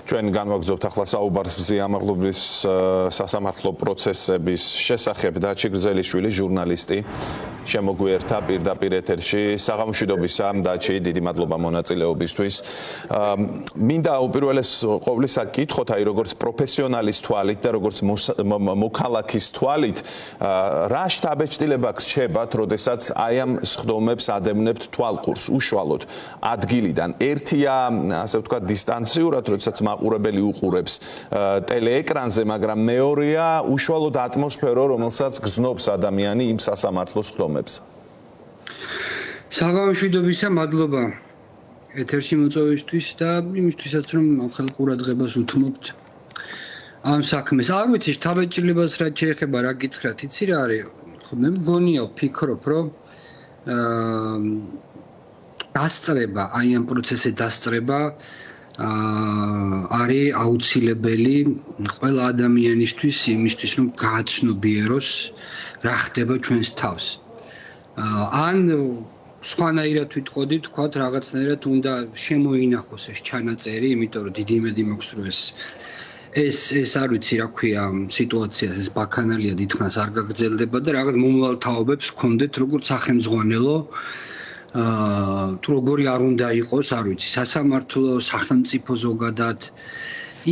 ჩვენ განვაგრძობთ ახლა საუბარს მზიამაღლობის სასამართლო პროცესების შესახებ და ჩიგრძელიშვილი ჟურნალისტი შემოგვიერთა პირდაპირ ეთერში. საღამოშვიდობისა დაჩი, დიდი მადლობა მონაწილეობისთვის. მინდა უპირველეს ყოვლისა გითხოთ, აი როგორც პროფესიონალის თვალით და როგორც მოქალაქის თვალით, რა შთაბეჭდილება გრჩებათ, როდესაც აი ამ სხდომებს ადევნებთ თვალყურს უშუალოდ ადგილიდან. ერთია, ასე ვთქვათ, დისტანციურად, როდესაც მაყურებელი უყურებს ტელეეკრანზე, მაგრამ მეორეა უშუალოდ ატმოსფერო, რომელსაც გრძნობს ადამიანი იმ სასამართლოს სხდომებს. საღამოშვიდობისა, მადლობა ეთერში მოწვევისთვის და იმისთვისაც რომ ხელ ყურადღებას უთმობთ ამ საქმეს. არ ვიცი, შთაბეჭდილებას რაც შეეხება, რა გითხრათ, იცი რა არის? მე მგონია, ვფიქრობ, რომ დასწრება, აი ამ პროცესის დასწრება არის აუცილებელი ყველა ადამიანისთვის იმისთვის, რომ გააცნობიეროს რა ხდება ჩვენს თავს. ან სხვანაირად ვიტყოდი, თქვათ, რაღაცნაირად უნდა შემოინახოს ეს ჩანაწერი, იმიტომ რომ დიდი იმედი მაქვს, რომ ეს არ ვიცი რა ქვია სიტუაცია, ეს ბაქანალია დიდხანს არ გაგრძელდება და რაღაც მომავალ თაობებს გქონდეთ როგორც სახელმძღვანელო თუ როგორი არ უნდა იყოს, არ ვიცი, სასამართლო, სახელმწიფო ზოგადად.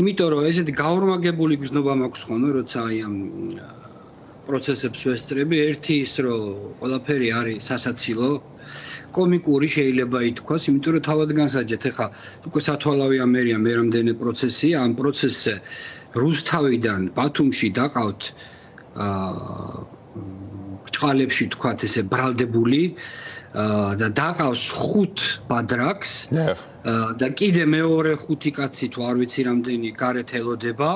იმიტომ რომ ესეთი გაორმაგებული გზნობა მაქვს ხოლმე, როცა აი ამ პროცესებს ვესწრები, ერთი ის რომ ყველაფერი არის სასაცილო, კომიკური შეიძლება ითქვას, იმიტომ რომ თავად განსაჯეთ, ეხლა უკვე სათვალავი ამერია მე რამდენი პროცესია, ამ პროცესზე რუსთავიდან ბათუმში დაყავთ ბრჭყალებში თქვათ ესე ბრალდებული და დაყავს 5 ბადრაკს და კიდე მეორე 5 კაცი თუ არ ვიცი რამდენი გარეთ ელოდება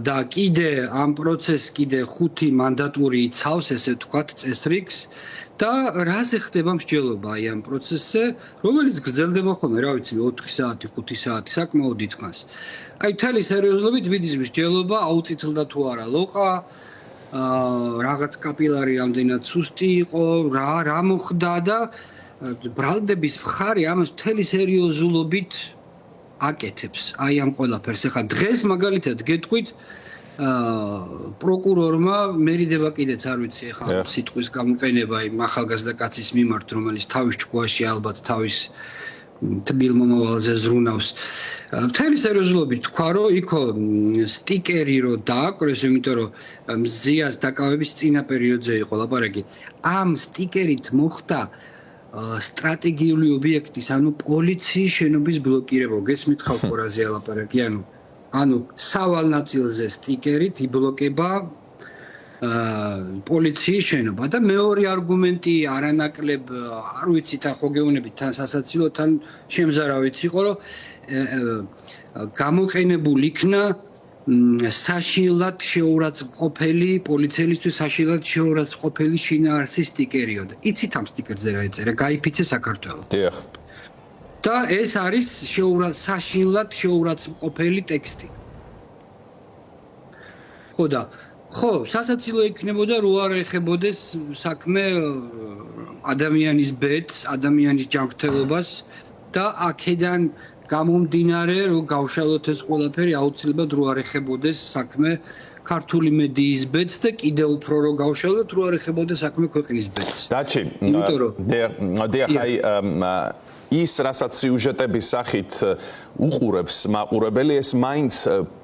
და კიდე ამ პროცესს კიდე 5 მანდატური იცავს, ესე ვთქვათ, წესრიგს და რაზე ხდება მსჯელობა აი ამ პროცესზე, რომელიც გრძელდება ხოლმე, რა ვიცი, 4 საათი, 5 საათი, საკმაოდ დიდხანს. აი მთელი სერიოზულობით მიდის მსჯელობა, აუწითლდა თუ არა ლოყა, რაღაც კაპილარი რამდენად სუსტი იყო, რა მოხდა და ბრალდების მხარე ამას მთელი სერიოზულობით აკეთებს. აი ამ ყველაფერს. ეხლა დღეს მაგალითად გეტყვით პროკურორმა მერიდება კიდეც არ ვიცი ეხლა სიტყვის გამოყენება იმ ახალგაზრდა კაცის მიმართ, რომელიც თავის ჭკუაში ალბათ თავის თბილ მომავალზე ზრუნავს. მთელი სერიოზულობით თქვა, რომ იქო სტიკერი რო დააკრეს, იმიტომ რომ მზიას დაკავების წინა პერიოდზე იყო ლაპარაკი. ამ სტიკერით მოხდა სტრატეგიული ობიექტის, ანუ პოლიციის შენობის ბლოკირება. გესმით ხალხ ყურაზე ლაპარაკი, ანუ სავალ ნაწილზე სტიკერით იბლოკება პოლიციის შენობა და მეორე არგუმენტი არანაკლებ არ ვიცი თან ხო გეუბნებით თან სასაცილო თან შემზარავიც იყო რომ გამოყენებული იქნა საშინლად შეურაცხყოფელი პოლიციელისთვის საშინლად შეურაცხყოფელი შინაარსის სტიკერიო და იცით ამ სტიკერზე რა ეწერა გაიფიცე საქართველო. დიახ. და ეს არის საშინლად შეურაცხყოფელი ტექსტი. ხო, სასაცილო იქნებოდა რო არ ეხებოდეს საქმე ადამიანის ბედს, ადამიანის ჯანმრთელობას და აქედან გამომდინარე რომ გავშალოთ ეს ყველაფერი აუცილებლად რო არ ეხებოდეს საქმე ქართული მედიის ბედს და კიდე უფრო რო გავშალოთ რო არ ეხებოდეს საქმე ქვეყნის ბედს. დაჩი, დიახ, აი ის რასაც სიუჟეტების სახით უყურებს მაყურებელი, ეს მაინც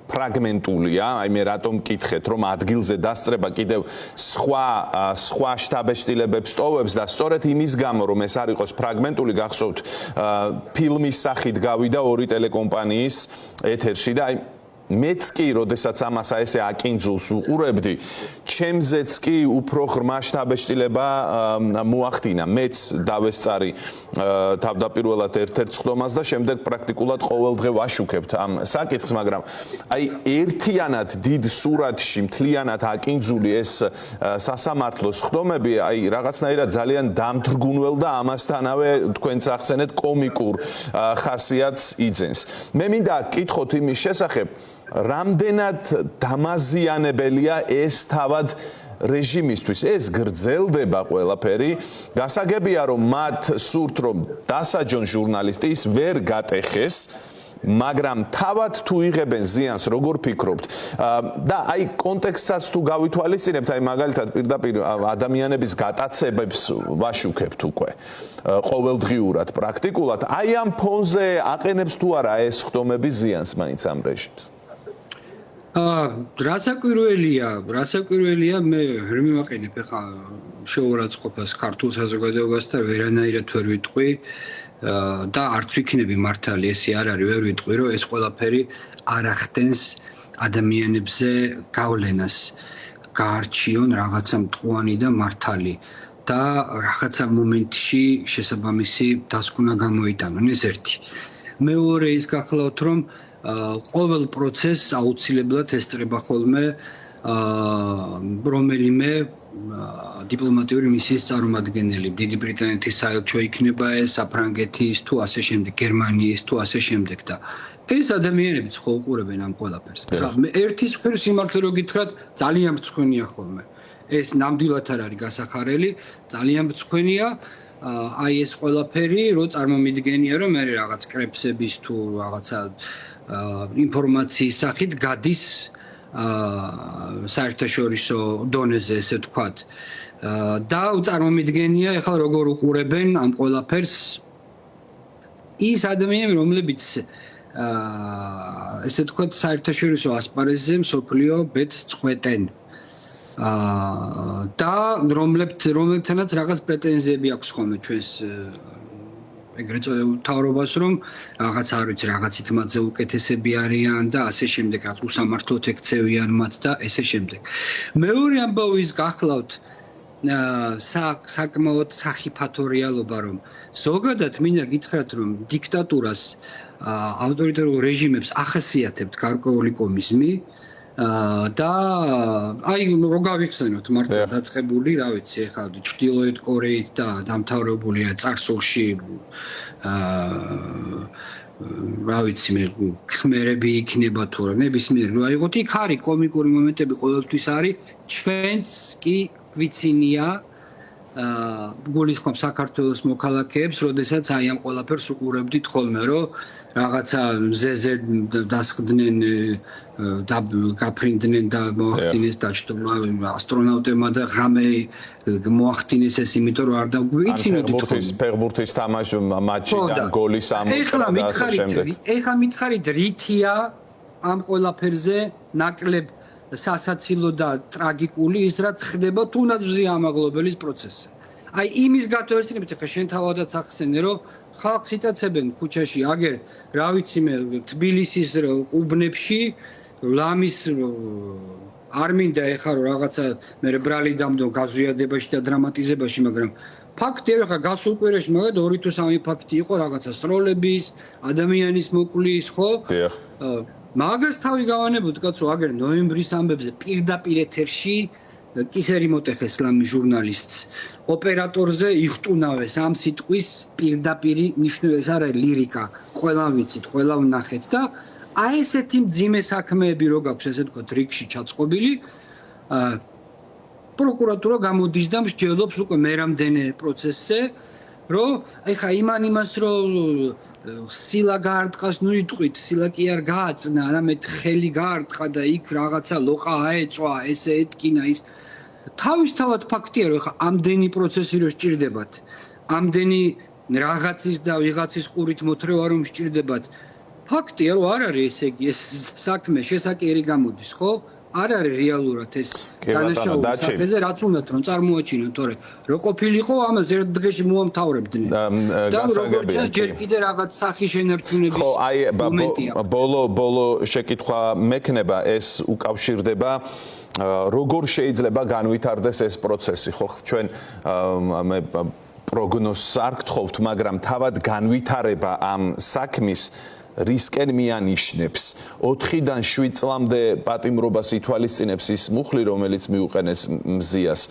ფრაგმენტულია, აი მე რატომ მკითხეთ, რომ ადგილზე დასწრება კიდევ სხვა შთაბეჭდილებებს ტოვებს და სწორედ იმის გამო, რომ ეს არ იყოს ფრაგმენტული, გახსოვთ, ფილმის სახით გავიდა 2 ტელეკომპანიის ეთერში და აი მეც კი, როდესაც ამას ესე აკინძულს უყურებდი, ჩემზეც კი უფრო ღრმა შთაბეჭდილება მოახდინა. მეც დავესწარი თავდაპირველად ერთ-ერთ სხდომას და შემდეგ პრაქტიკულად ყოველდღე ვაშუქებთ ამ საკითხს, მაგრამ აი ერთიანად დიდ სურათში მთლიანად აკინძული ეს სასამართლოს სხდომები, აი რაღაცნაირად ძალიან დამთრგუნველ და ამასთანავე თქვენც ახსენეთ კომიკურ ხასიათს იძენს. მე მინდა გკითხოთ იმის შესახებ, რამდენად დამაზიანებელია ეს თავად რეჟიმისთვის, ეს გრძელდება ყველაფერი. გასაგებია, რომ მათ სურთ, რომ დასაჯონ ჟურნალისტი, ის ვერ გატეხეს მაგრამ თავად თუ იღებენ ზიანს, როგორ ფიქრობთ? და აი კონტექსტსაც თუ გავითვალისწინებთ, აი მაგალითად პირდაპირ ადამიანების გატაცებებს ვაშუქებთ უკვე ყოველდღიურად, პრაქტიკულად, აი ამ ფონზე აყენებს თუ არა ეს ხდომები ზიანს მაინც ამ რეჟიმს? რასაკვირველია, მე ვერ მივაყენებ ახლა შეურაცხყოფას ქართულ საზოგადოებას და ვერანაირად ვერ ვიტყვი და არც ვიქნები მართალი, ესე არ არის, ვერ ვიტყვი, რომ ეს ყველაფერი არ ახდენს ადამიანებზე გავლენას, გაარჩიონ რაღაცა მტყუანი და მართალი და რაღაცა მომენტში შესაბამისი დასკვნა გამოიტანონ, ეს ერთი. მეორე ის გახლავთ, რომ ყოველ პროცესს აუცილებლად ესწრება ხოლმე რომელიმე დიპლომატიური მისიის წარმომადგენელი, დიდი ბრიტანეთის საელჩო იქნება ეს, საფრანგეთის თუ ასე შემდეგ, გერმანიის თუ ასე შემდეგ და ეს ადამიანებიც ხო უყურებენ ამ ყველაფერს. მე ერთის მხრივ სიმართლე რო გითხრათ, ძალიან მწვენია ხოლმე. ეს ნამდვილად არ არის გასახარელი, ძალიან მწვენია. აი ეს ყველაფერი რო წარმომიდგენია, რომ მე რაღაც კრებსების თუ რაღაცა ინფორმაციის სახით გადის საერთაშორისო დონეზე, ესე ვთქვათ. და წარმომიდგენია, ეხლა როგორ უყურებენ ამ ყველაფერს ის ადამიანები, რომლებიც ესე ვთქვათ, საერთაშორისო ასპარეზზე მსოფლიო ბედს წყვეტენ. და რომლებთანაც რაღაც პრეტენზიები აქვს ხოლმე ჩვენს ეგრეთ წოდებულ მთავრობას, რომ რაღაც არ ვიცი, რაღაცით მათზე უკეთესები არიან და ასე შემდეგ, რაც უსამართლოდ ექცევიან მათ და ესე შემდეგ. მეორე ამბავი ის გახლავთ საკმაოდ სახიფათო რეალობა, რომ ზოგადად მინდა გითხრათ, რომ დიქტატურას ავტორიტარულ რეჟიმებს ახასიათებთ გარკვეული კომიზმი და აი რო გავიხსენოთ მართლა დაწყებული, რა ვიცი, ეხლა ჩრდილოეთ კორეით და დამთავრებულია წარსულში რა ვიცი, მე ხმერები იქნება თუ რა, ნებისმიერ რო აიღოთ, იქ არის კომიკური მომენტები, ყოველთვის არის, ჩვენც კი ვიცინია გულისხმობ საქართველოს მოქალაქეებს, როდესაც აი ამ ყველაფერს უყურებდით ხოლმე, რომ რაღაცა მზეზე დასხდნენ და გაფრინდნენ და მოახდინეს დაჯდომა ასტრონავტებმა და ღამე მოახდინეს ეს, იმიტომ რომ არ დავგვიცინოდით ხოლმე. ფეხბურთის თამაში მატჩიდან გოლის ამოწურვა და ასე შემდეგ. ეხლა მითხარით რითია ამ ყველაფერზე ნაკლებ სასაცილო და ტრაგიკული ის რაც ხდება თუნდაც მზიამაღლობელის პროცესზე. აი იმის გათვალისწინებით ხა შენ თავადაც ახსენე, რომ ხალხს იტაცებენ ქუჩაში, აგერ რა ვიცი მე თბილისის უბნებში ლამის არ მინდა ეხლა რომ რაღაცა მე ბრალი დამდო გაზვიადებაში და დრამატიზებაში, მაგრამ ფაქტია რომ ხა გასულ კვირაში მაგათ 2 თუ 3 ფაქტი იყო რაღაცა სროლების, ადამიანის მოკვლის, ხო? დიახ. მაგას თავი გავანებოთ, კაცო, აგერ ნოემბრის ამბებზე პირდაპირ ეთერში კისერი მოტეხეს ლამის ჟურნალისტს ოპერატორზე იხტუნავეს ამ სიტყვის პირდაპირ ნიშნულს, ეს არის ლირიკა, ყველა ვიცით, ყველა ვნახეთ და აი ესეთი მძიმე საქმეები რო გაქვს, ესე ვთქვათ, რიგში ჩაწყობილი, პროკურატურა გამოდის და მსჯელობს უკვე მერამდენე პროცესზე, რომ ეხა იმას რომ სილა გაარტყას, ნუ იტყვით, სილა კი არ გააწნა, არამედ ხელი გაარტყა და იქ რაღაცა ლოყა აეწვა, ესე ეთკინა ის. თავისთავად ფაქტია, რომ ხა ამდენი პროცესი რო სჭირდებათ, ამდენი რაღაცის და ვიღაცის ყურით მოთრევა რომ სჭირდებათ. ფაქტია, რომ არ არის ესე იგი ეს საქმე შესაკერი გამოდის, ხო? არ არის რეალურად ეს დანაშაული საფეზე, რაც უნდათ რომ წარმოაჩინონ, თორე რო ყოფილიყო, ამას ერთ დღეში მოამთავრებდნენ. და როგორც ეს ჯერ კიდე რაღაც სახის შენარჩუნების მომენტია. ბოლო შეკითხვა მექნება, ეს უკავშირდება როგორ შეიძლება განვითარდეს ეს პროცესი, ხო? ჩვენ მე პროგნოზს არ გთხოვთ, მაგრამ თავად განვითარება ამ საქმის რისკენ მიანიშნებს 4-დან 7 წლამდე პატიმრობას ითვალისწინებს ის მუხლი, რომელიც მიუყენეს მზიას.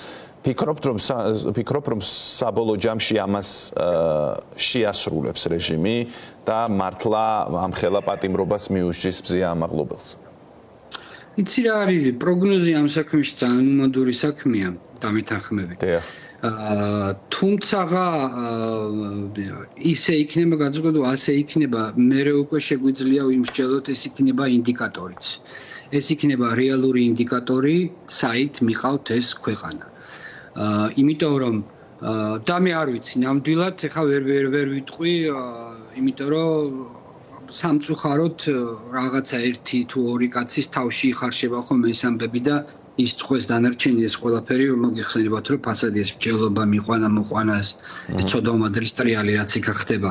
ფიქრობ რომ საბოლოო ჯამში ამას შეასრულებს რეჟიმი და მართლა ამხელა პატიმრობას მიუსჯის მზია ამაღლობელს. იცი რა არის პროგნოზი ამ საქმეში ძალიან უმადური საქმეა დამეთანხმებით. თუმცა ისე იქნება გადაწყვეტილება, ასე იქნება, მე უკვე შეგვიძლია ვიმსჯელოთ, ეს იქნება ინდიკატორიც. ეს იქნება რეალური ინდიკატორი, საით მიყავთ ეს ქვეყანა. იმიტომ რომ და მე არ ვიცი, ნამდვილად ეხა ვერ ვიტყვი, იმიტომ რომ სამწუხაროდ რაღაცა ერთი თუ ორი კაცის თავში იხარშება ხოლმე ეს ამბები და ის წყვეს დანარჩენი ეს ყველაფერი მოგიხსენებათ რომ ფასადი ეს მსჯელობა მოყვანას ეს ცოდომადრის ტრიალი რაც იქ ხდება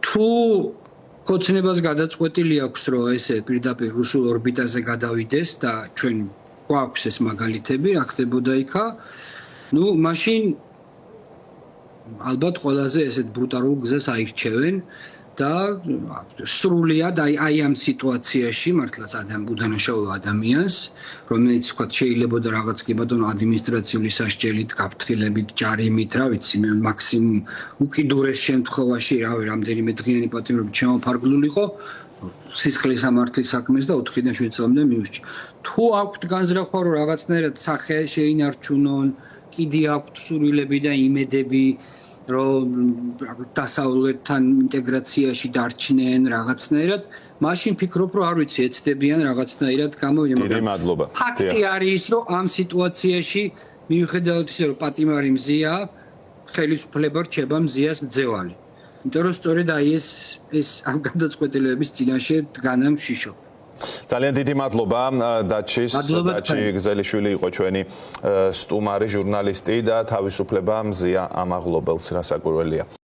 თუ კოცნებას გადაწყვეტილი აქვს რომ ესე პირდაპირ რუსულ ორბიტაზე გადავიდეს და ჩვენ გვაქვს ეს მაგალითები რა ხდებოდა იქა ну მაშინ ალბათ ყველაზე ესეთ ბრუტალურ გზას აირჩევენ და სრულიად აი ამ სიტუაციაში მართლაც უდანაშაულო ადამიანს რომელიც ვთქვათ შეიძლება და რაღაც კი ბატონო ადმინისტრაციული სასჯელით, გაფრთხილებით, ჯარიმით, რა ვიცი, მე მაქსიმუმ უკიდურეს შემთხვევაში რავი რამდენიმე დღიანი პატიმრობით შემოფარგლულიყო სისხლის სამართლის საქმეს და 4-დან 7 წლამდე მიუსჭი. თუ აქვთ განზრახვა რომ რაღაცნაირად სახე შეინარჩუნონ, კიდე აქვთ სურვილები და იმედები რომ დასავლეთთან ინტეგრაციაში დარჩნენ რაღაცნაირად, მაშინ ფიქრობ რომ არ ვიცი ეცდებიან რაღაცნაირად გამოვიდნენ. დიდი მადლობა. ფაქტი არის რომ ამ სიტუაციაში მიუხედავად ისე რომ პატიმარი მზია, ხელისუფლება რჩება მზიას მძევალი. იმიტომ რომ სწორედ აი ეს ამ გადაწყვეტილებების წინაშე დგანა მშიშო. ძალიან დიდი მადლობა დაჩი გზელიშვილი იყო ჩვენი სტუმარი ჟურნალისტი და თავისუფლება მზია ამაღლობელს რასაკვირველია.